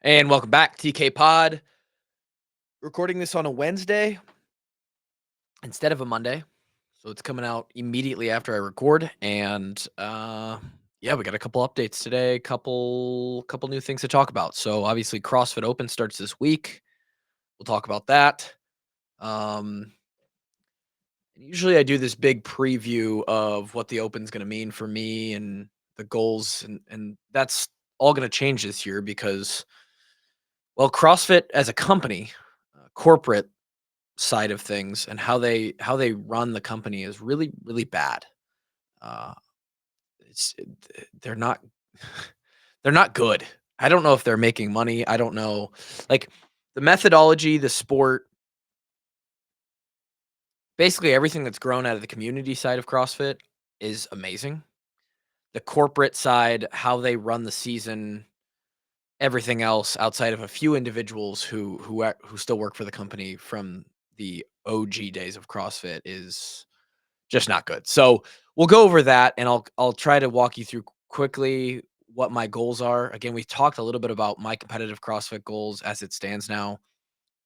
And welcome back, TK Pod. Recording this on a Wednesday instead of a Monday. So it's coming out immediately after I record. And yeah, we got a couple updates today, couple new things to talk about. So obviously CrossFit Open starts this week. We'll talk about that. Um Usually I do this big preview of what the Open's gonna mean for me and the goals, and that's all gonna change this year because well, CrossFit as a company, corporate side of things and how they run the company is really bad. Uh, it's they're not they're not good. I don't know if they're making money. I don't know, like the methodology, the sport, basically everything that's grown out of the community side of CrossFit is amazing. The corporate side, how they run the season, everything else outside of a few individuals who still work for the company from the OG days of CrossFit is just not good. So we'll go over that, and I'll try to walk you through quickly what my goals are. Again, we talked a little bit about my competitive CrossFit goals as it stands now,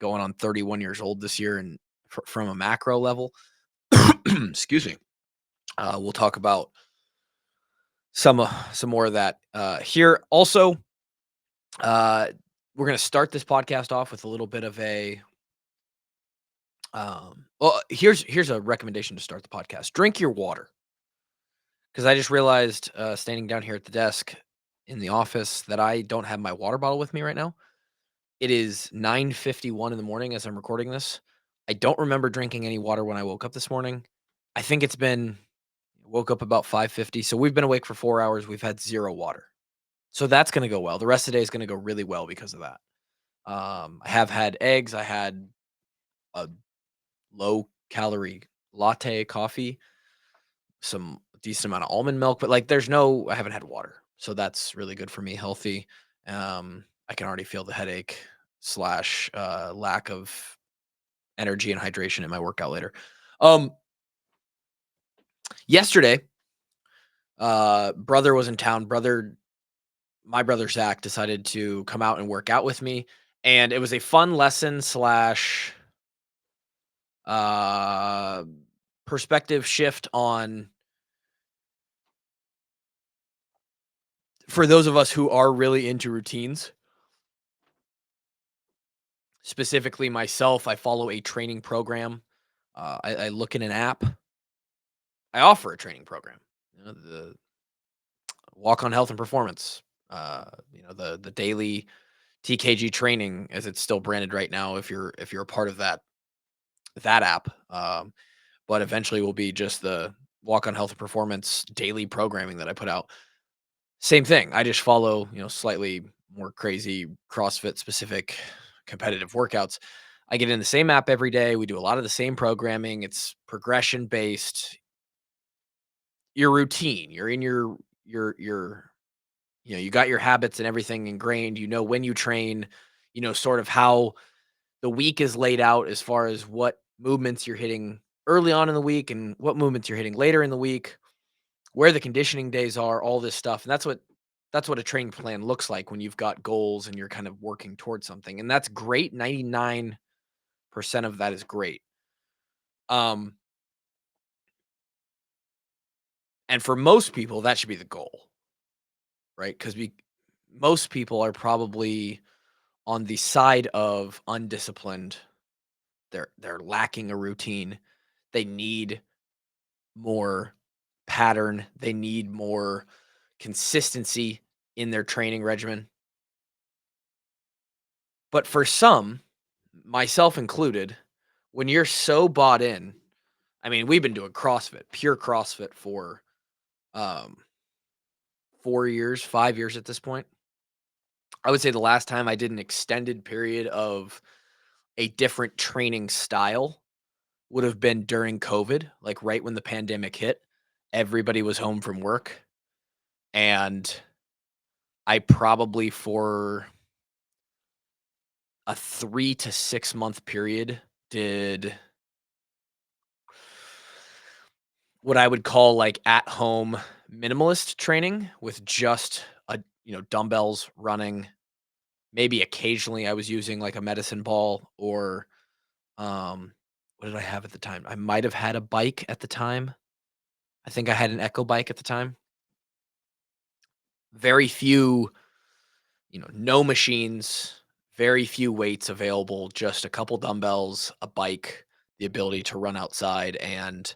going on 31 years old this year, and from a macro level. Excuse me. We'll talk about some more of that here. Also, uh, we're going to start this podcast off with a little bit of a. Well, here's a recommendation to start the podcast. Drink your water. Because I just realized, standing down here at the desk in the office that I don't have my water bottle with me right now. It is 9:51 in the morning as I'm recording this. I don't remember drinking any water when I woke up this morning. I think it's been woke up about 5:50, so we've been awake for 4 hours, we've had 0 water. So that's gonna go well. The rest of the day is gonna go really well because of that. I have had eggs, I had a low-calorie latte coffee, some decent amount of almond milk, but, like, I haven't had water, so that's really good for me, healthy. I can already feel the headache slash, lack of energy and hydration in my workout later. Um, Yesterday, brother was in town. My brother Zach decided to come out and work out with me, and it was a fun lesson slash, uh, perspective shift on for those of us who are really into routines. Specifically myself, I follow a training program. I look in an app. I offer a training program. The Walk on Health and Performance. The daily TKG training, as it's still branded right now. If you're a part of that app, but eventually will be just the Walk on Health and Performance daily programming that I put out. Same thing. I just follow slightly more crazy CrossFit specific competitive workouts. I get in the same app every day. We do a lot of the same programming. It's progression based. Your routine. You're in your you got your habits and everything ingrained. You know when you train, sort of how the week is laid out as far as what movements you're hitting early on in the week and what movements you're hitting later in the week, where the conditioning days are, all this stuff. And that's what a training plan looks like when you've got goals and you're kind of working towards something. And that's great. 99% of that is great. Um, and for most people, that should be the goal, right? Because we most people are probably on the side of undisciplined. They're lacking a routine. They need more pattern. They need more consistency in their training regimen. But for some, myself included, when you're so bought in, I mean, we've been doing CrossFit, pure CrossFit for um 4 years, 5 years at this point. I would say the last time I did an extended period of a different training style would have been during COVID, like right when the pandemic hit. Everybody was home from work, and I probably for a 3 to 6 month period did what I would call like at home minimalist training with just dumbbells, running, Maybe occasionally I was using like a medicine ball or what did I have at the time? I might have had a bike at the time. I think I had an Echo bike at the time. Very few, no machines, very few weights available, just a couple dumbbells, a bike, the ability to run outside, and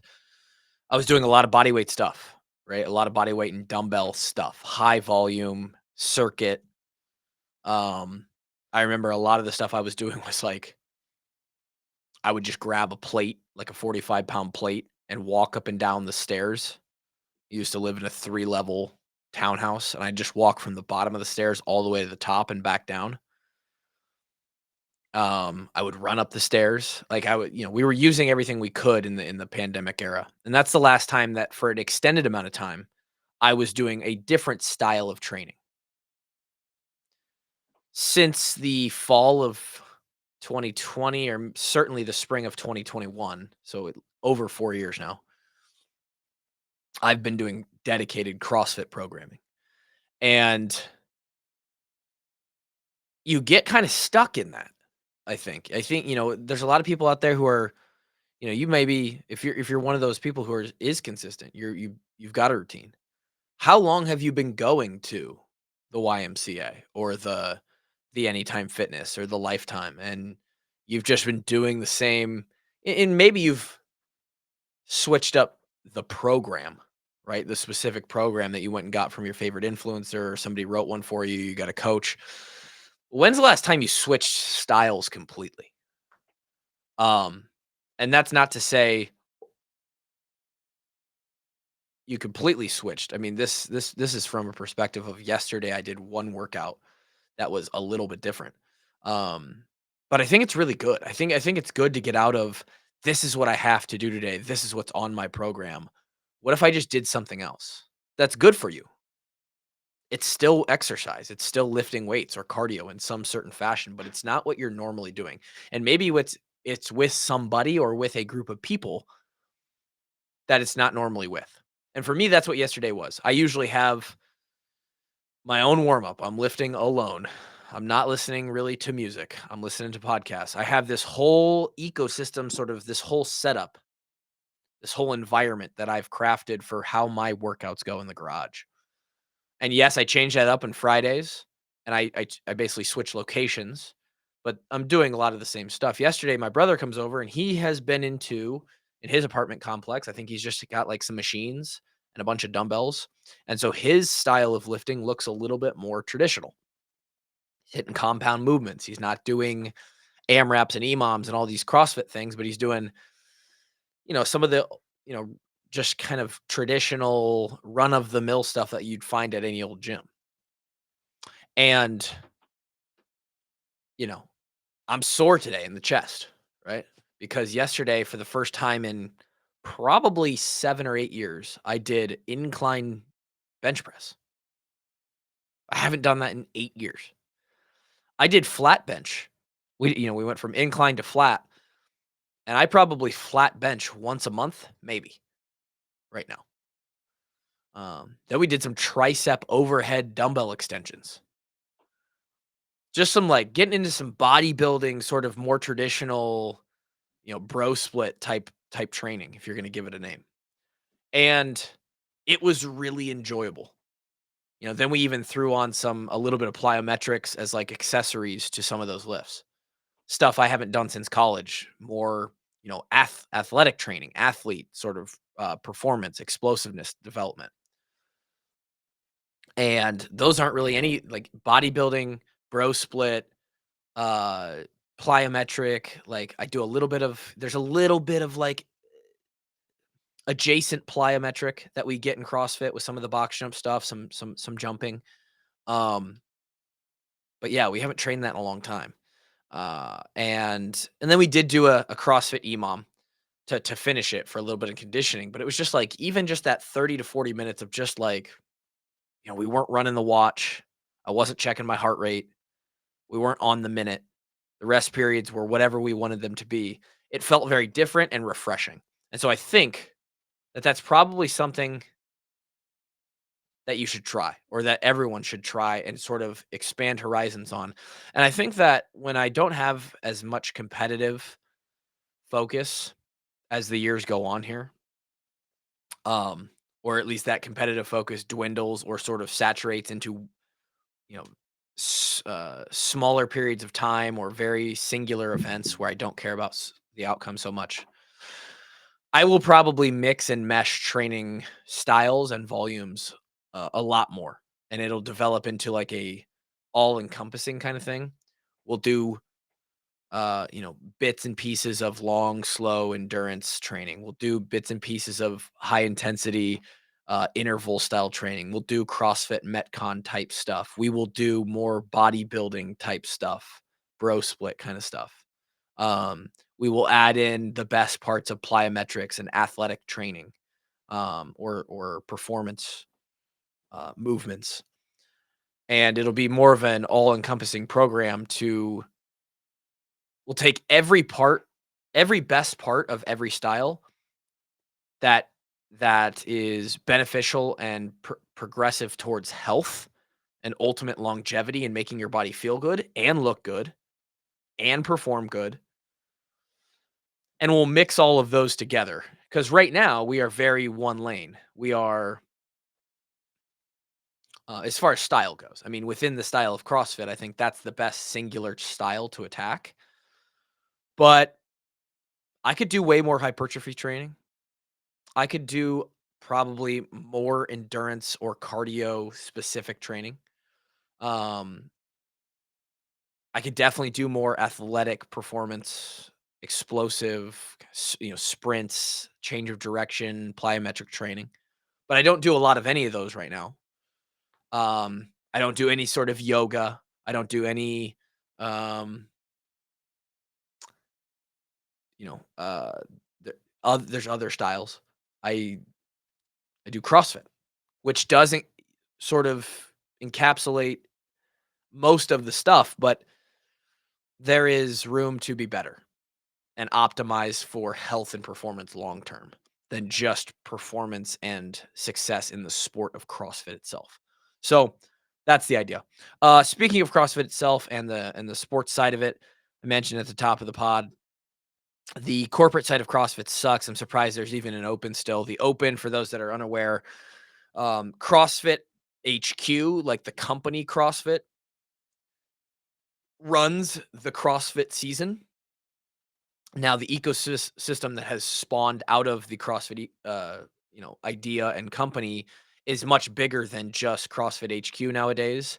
I was doing a lot of body weight stuff, right? A lot of body weight and dumbbell stuff, high volume, circuit. Um, I remember a lot of the stuff I was doing was like I would just grab a plate, like a 45-pound plate, and walk up and down the stairs. I used to live in a 3-level townhouse, and I'd just walk from the bottom of the stairs all the way to the top and back down. I would run up the stairs. Like I would, we were using everything we could in the pandemic era. And that's the last time that for an extended amount of time, I was doing a different style of training. Since the fall of 2020 or certainly the spring of 2021, so over 4 years now, I've been doing dedicated CrossFit programming. And you get kind of stuck in that, I think. I think, there's a lot of people out there who are, you may be if you're one of those people who is consistent, you've got a routine. How long have you been going to the YMCA or the Anytime Fitness or the Lifetime, and you've just been doing the same, and maybe you've switched up the program, right? The specific program that you went and got from your favorite influencer or somebody wrote one for you, you got a coach. When's the last time you switched styles completely? Um, and that's not to say you completely switched. I mean, this is from a perspective of yesterday. I did one workout that was a little bit different. Um, but I think it's really good. I think it's good to get out of this is what I have to do today. This is what's on my program. What if I just did something else? That's good for you. It's still exercise. It's still lifting weights or cardio in some certain fashion, but it's not what you're normally doing. And maybe it's with somebody or with a group of people that it's not normally with. And for me, that's what yesterday was. I usually have my own warm up. I'm lifting alone. I'm not listening really to music. I'm listening to podcasts. I have this whole ecosystem, sort of this whole setup, this whole environment that I've crafted for how my workouts go in the garage. And yes, I change that up on Fridays, and I basically switch locations, but I'm doing a lot of the same stuff. Yesterday, my brother comes over, and he has been in his apartment complex. I think he's just got like some machines and a bunch of dumbbells, and so his style of lifting looks a little bit more traditional. He's hitting compound movements. He's not doing AMRAPs and EMOMs and all these CrossFit things, but he's doing, some of the, you know, just kind of traditional run of the mill stuff that you'd find at any old gym. And, you know, I'm sore today in the chest, right? Because yesterday, for the first time in probably 7 or 8 years, I did incline bench press. I haven't done that in 8 years. I did flat bench. We went from incline to flat, and I probably flat bench once a month, maybe right now. Then we did some tricep overhead dumbbell extensions. Just some like getting into some bodybuilding, sort of more traditional, bro split type training, if you're going to give it a name. And it was really enjoyable. Then we even threw on a little bit of plyometrics as like accessories to some of those lifts. Stuff I haven't done since college. More, athletic training, athlete sort of performance, explosiveness development. And those aren't really any like bodybuilding, bro split, uh plyometric. Like I do a little bit of there's a little bit of like adjacent plyometric that we get in CrossFit with some of the box jump stuff, some jumping. Um, but yeah, we haven't trained that in a long time. And then we did do a CrossFit EMOM to finish it for a little bit of conditioning, but it was just like even just that 30 to 40 minutes of just like, we weren't running the watch. I wasn't checking my heart rate. We weren't on the minute. The rest periods were whatever we wanted them to be. It felt very different and refreshing. And so I think that that's probably something that you should try or that everyone should try and sort of expand horizons on. And I think that when I don't have as much competitive focus as the years go on here, um, or at least that competitive focus dwindles or sort of saturates into, you know, smaller periods of time or very singular events where I don't care about the outcome so much. I will probably mix and mesh training styles and volumes a lot more, and it'll develop into like a all-encompassing kind of thing. We'll do bits and pieces of long, slow endurance training. We'll do bits and pieces of high intensity interval style training. We'll do CrossFit Metcon type stuff. We will do more bodybuilding type stuff, bro split kind of stuff. Um, we will add in the best parts of plyometrics and athletic training, or performance movements, and it'll be more of an all-encompassing program to we'll take every best part of every style that that is beneficial and progressive towards health and ultimate longevity and making your body feel good and look good and perform good, and we'll mix all of those together. Because right now we are very one lane. We are, as far as style goes. I mean, within the style of CrossFit, I think that's the best singular style to attack. But I could do way more hypertrophy training. I could do probably more endurance or cardio specific training. Um, I could definitely do more athletic performance, explosive, sprints, change of direction, plyometric training. But I don't do a lot of any of those right now. I don't do any sort of yoga. I don't do any, um, you know, there, there's other styles. I I do CrossFit, which doesn't sort of encapsulate most of the stuff, but there is room to be better and optimize for health and performance long term than just performance and success in the sport of CrossFit itself. So that's the idea. Speaking of CrossFit itself and the sports side of it, I mentioned at the top of the pod, the corporate side of CrossFit sucks. I'm surprised there's even an open still. The open, for those that are unaware, CrossFit HQ, like the company CrossFit, runs the CrossFit season. Now, the ecosystem that has spawned out of the CrossFit, idea and company is much bigger than just CrossFit HQ nowadays.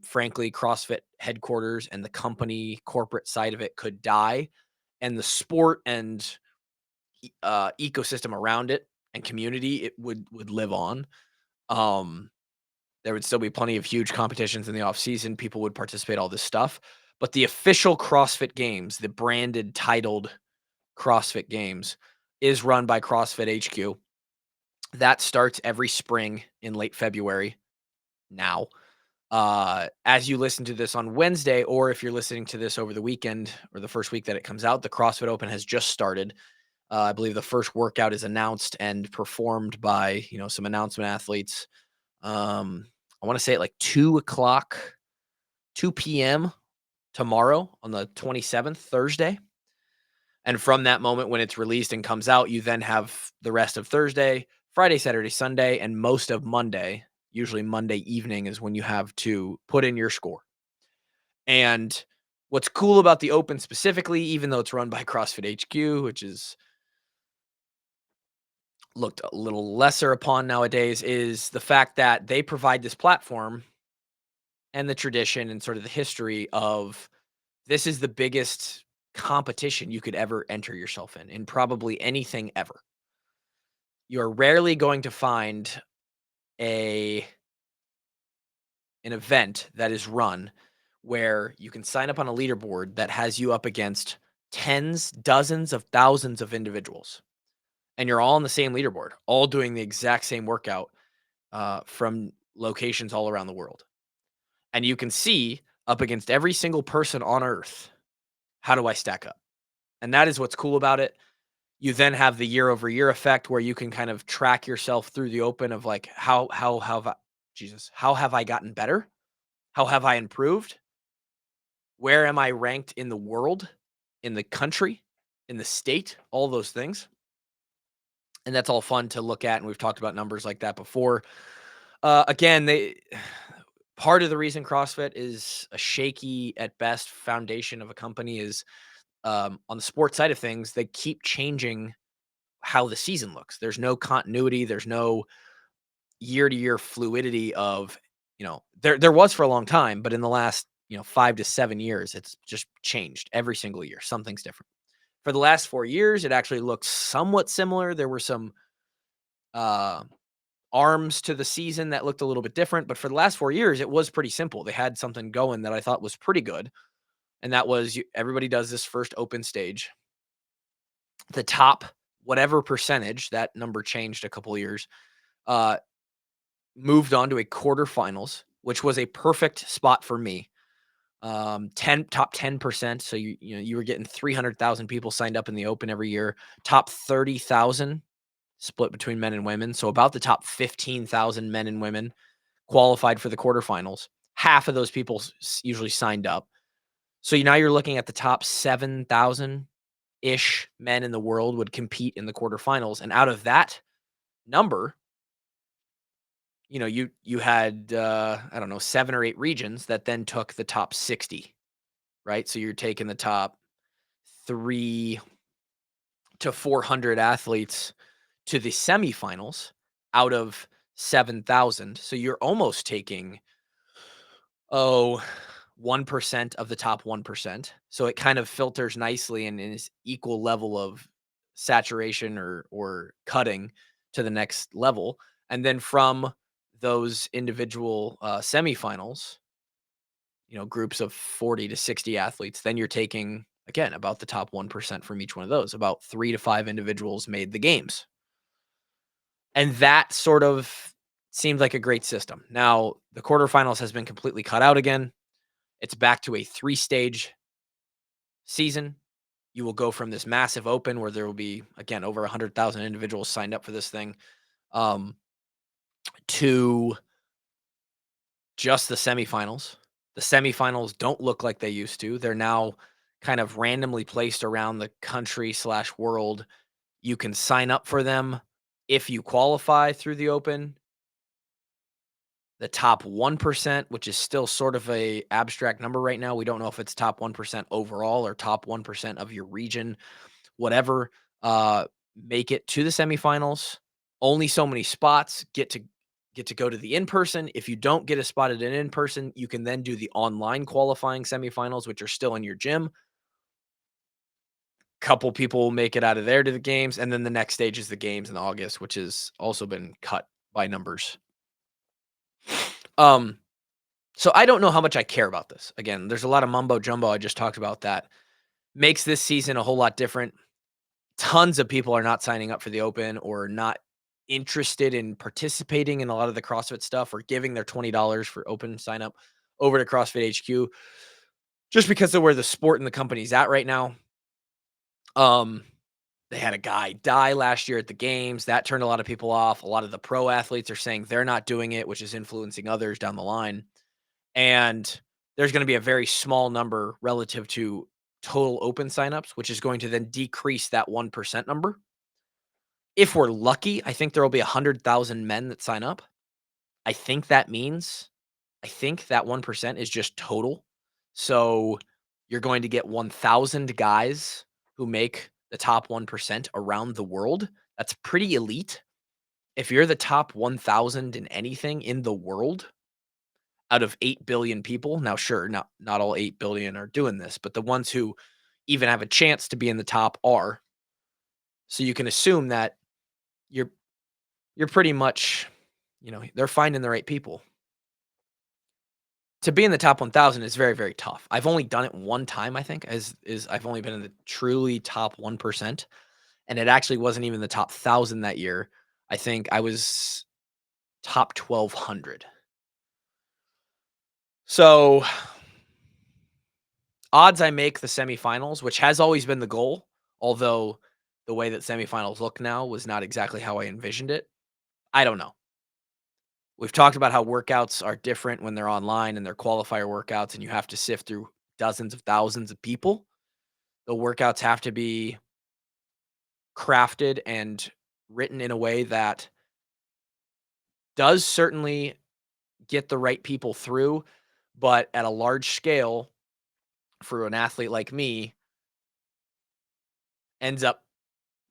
Frankly, CrossFit headquarters and the company corporate side of it could die, and the sport and ecosystem around it and community it would live on. Um, there would still be plenty of huge competitions in the off season. People would participate, all this stuff. But the official CrossFit Games, the branded, titled CrossFit Games, is run by CrossFit HQ. That starts every spring in late February now. As you listen to this on Wednesday, or if you're listening to this over the weekend or the first week that it comes out, the CrossFit Open has just started. I believe the first workout is announced and performed by, some announcement athletes. I want to say at like 2 o'clock, 2 p.m. tomorrow on the 27th, Thursday. And from that moment when it's released and comes out, you then have the rest of Thursday, Friday, Saturday, Sunday, and most of Monday. Usually Monday evening is when you have to put in your score. And what's cool about the Open specifically, even though it's run by CrossFit HQ, which is looked a little lesser upon nowadays, is the fact that they provide this platform and the tradition and sort of the history of this is the biggest competition you could ever enter yourself in probably anything ever. You're rarely going to find a an event that is run where you can sign up on a leaderboard that has you up against tens, dozens of thousands of individuals, and you're all on the same leaderboard, all doing the exact same workout from locations all around the world. And you can see up against every single person on earth, how do I stack up? And that is what's cool about it. You then have the year over year effect where you can kind of track yourself through the open of like how have I, Jesus, how have I gotten better? How have I improved? Where am I ranked in the world, in the country, in the state, all those things. And that's all fun to look at. And we've talked about numbers like that before. Again, they part of the reason CrossFit is a shaky at best foundation of a company is on the sports side of things, they keep changing how the season looks. There's no continuity. There's no year to year fluidity of, there was for a long time, but in the last, 5 to 7 years, it's just changed every single year. Something's different. For the last 4 years, it actually looked somewhat similar. There were some uh, arms to the season that looked a little bit different, but for the last 4 years, it was pretty simple. They had something going that I thought was pretty good, and that was everybody does this first open stage. The top whatever percentage, that number changed a couple of years, uh, moved on to a quarterfinals, which was a perfect spot for me. 10% top 10%. So you were getting 300,000 people signed up in the open every year. Top 30,000 split between men and women. So about the top 15,000 men and women qualified for the quarterfinals. Half of those people usually signed up. So now you're looking at the top 7,000 ish men in the world would compete in the quarterfinals. And out of that number, you had I don't know, 7 or 8 regions that then took the top 60, right? So you're taking the top 3 to 400 athletes to the semifinals out of 7,000. So you're almost taking, oh, 1% of the top 1%. So it kind of filters nicely and is equal level of saturation or cutting to the next level. And then from those individual semifinals, groups of 40 to 60 athletes, then you're taking, again, about the top 1% from each one of those. About 3 to 5 individuals made the games. And that sort of seemed like a great system. Now, the quarterfinals has been completely cut out again. It's back to a 3-stage season. You will go from this massive open where there will be, again, over 100,000 individuals signed up for this thing, um, to just the semifinals. The semifinals don't look like they used to. They're now kind of randomly placed around the country slash world. You can sign up for them if you qualify through the open. The top 1%, which is still sort of a abstract number right now. We don't know if it's top 1% overall or top 1% of your region, whatever. Make it to the semifinals. Only so many spots get to go to the in-person. If you don't get a spot at an in-person, you can then do the online qualifying semifinals, which are still in your gym. Couple people will make it out of there to the games, and then the next stage is the games in August, which has also been cut by numbers. Um, so I don't know how much I care about this. Again, there's a lot of mumbo jumbo. I just talked about that. Makes this season a whole lot different. Tons of people are not signing up for the open or not interested in participating in a lot of the CrossFit stuff or giving their $20 for open sign up over to CrossFit HQ just because of where the sport and the company's at right now. Um, they had a guy die last year at the games. That turned a lot of people off. A lot of the pro athletes are saying they're not doing it, which is influencing others down the line. And there's going to be a very small number relative to total open signups, which is going to then decrease that 1% number. If we're lucky, I think there will be 100,000 men that sign up. I think that 1% is just total. So you're going to get 1,000 guys who make the top 1% around the world. That's pretty elite. If you're the top 1,000 in anything in the world out of 8 billion people, now sure, not all 8 billion are doing this, but the ones who even have a chance to be in the top are. So you can assume that you're you're pretty much, they're finding the right people. To be in the top 1,000 is very, very tough. I've only done it one time, I think, I've only been in the truly top 1%, and it actually wasn't even the top 1,000 that year. I think I was top 1,200. So, odds I make the semifinals, which has always been the goal, although the way that semifinals look now was not exactly how I envisioned it. I don't know. We've talked about how workouts are different when they're online and they're qualifier workouts, and you have to sift through dozens of thousands of people. The workouts have to be crafted and written in a way that does certainly get the right people through, but at a large scale for an athlete like me ends up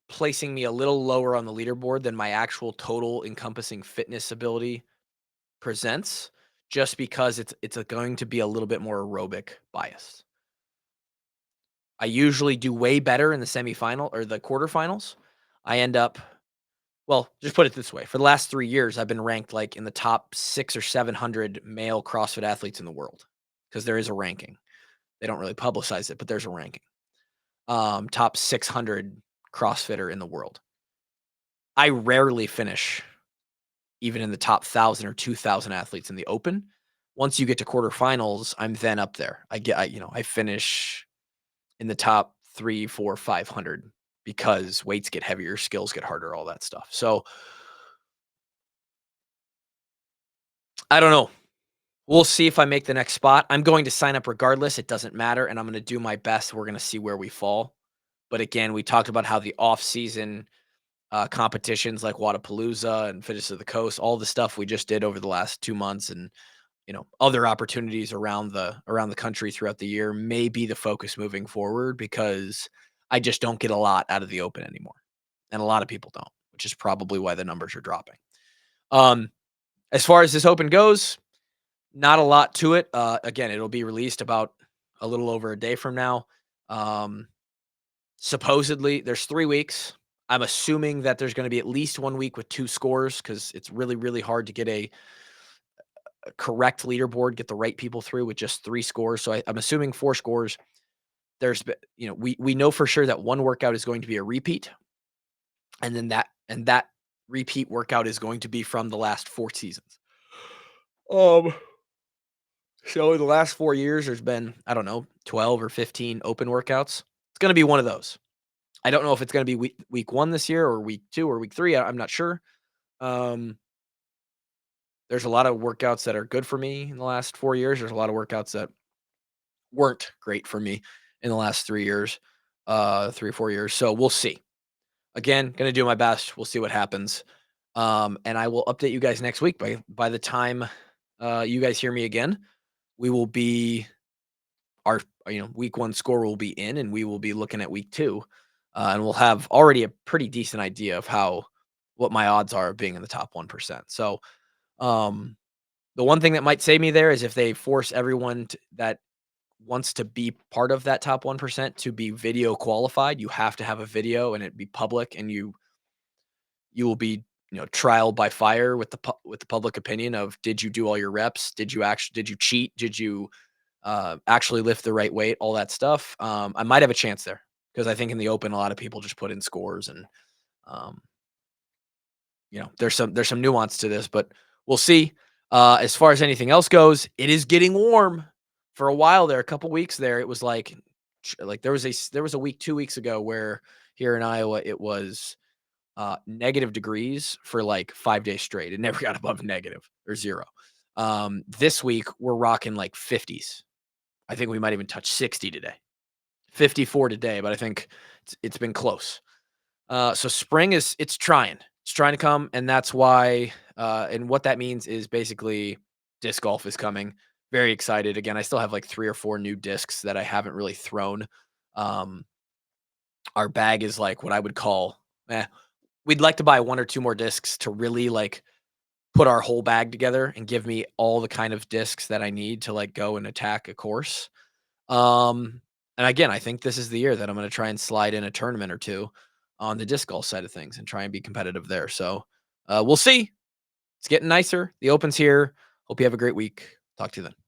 placing me a little lower on the leaderboard than my actual total encompassing fitness ability presents, just because going to be a little bit more aerobic biased. I usually do way better in the semifinal or the quarterfinals. I end up, well, just put it this way. For the last 3 years, I've been ranked like in the top 6 or 700 male CrossFit athletes in the world because there is a ranking. They don't really publicize it, but there's a ranking. Top 600 CrossFitter in the world. I rarely finish even in the top 1,000 or 2,000 athletes in the open. Once you get to quarterfinals, I'm then up there. I finish in the top 3, 4, 500 because weights get heavier, skills get harder, all that stuff. So I don't know. We'll see if I make the next spot. I'm going to sign up regardless. It doesn't matter. And I'm going to do my best. We're going to see where we fall. But again, we talked about how the off season competitions like Wadapalooza and Fitness of the Coast, all the stuff we just did over the last 2 months, and other opportunities around the country throughout the year may be the focus moving forward because I just don't get a lot out of the open anymore. And a lot of people don't, which is probably why the numbers are dropping. Um, as far as this open goes, not a lot to it. Again, it'll be released about a little over a day from now. Um, Supposedly, there's 3 weeks. I'm assuming that there's going to be at least 1 week with 2 scores because it's really, really hard to get a correct leaderboard, get the right people through with just 3 scores. So I'm assuming 4 scores. We know for sure that one workout is going to be a repeat, and then that repeat workout is going to be from the last 4 seasons. Um, so in the last 4 years, there's been, I don't know, 12 or 15 open workouts. It's going to be one of those. I don't know if it's going to be week 1 this year or week 2 or week 3. I'm not sure. Um, there's a lot of workouts that are good for me in the last 4 years. There's a lot of workouts that weren't great for me in the last 3 years, 3 or 4 years. So we'll see. Again, gonna do my best. We'll see what happens. And I will update you guys next week. By the time you guys hear me again, we will be our week 1 score will be in, and we will be looking at week 2, and we'll have already a pretty decent idea of what my odds are of being in the top 1%. So um, the one thing that might save me there is if they force everyone that wants to be part of that top 1% to be video qualified. You have to have a video and it be public, and you will be, trial by fire with the public opinion of, did you do all your reps? Did you cheat? Did you actually lift the right weight? All that stuff. I might have a chance there because I think in the open, a lot of people just put in scores, and um, there's some nuance to this, but we'll see. As far as anything else goes, it is getting warm. For a while there, a couple weeks there, it was like there was a week 2 weeks ago where here in Iowa it was negative degrees for like 5 days straight. It never got above negative or 0. This week we're rocking like 50s. I think we might even touch 60 today. 54 today, but I think it's been close. So spring it's trying. It's trying to come, and that's why and what that means is basically disc golf is coming. Very excited. Again, I still have like 3 or 4 new discs that I haven't really thrown. Um, our bag is like what I would call we'd like to buy 1 or 2 more discs to really like put our whole bag together and give me all the kind of discs that I need to like go and attack a course. Um, and again, I think this is the year that I'm going to try and slide in a tournament or 2 on the disc golf side of things and try and be competitive there. So we'll see. It's getting nicer. The Open's here. Hope you have a great week. Talk to you then.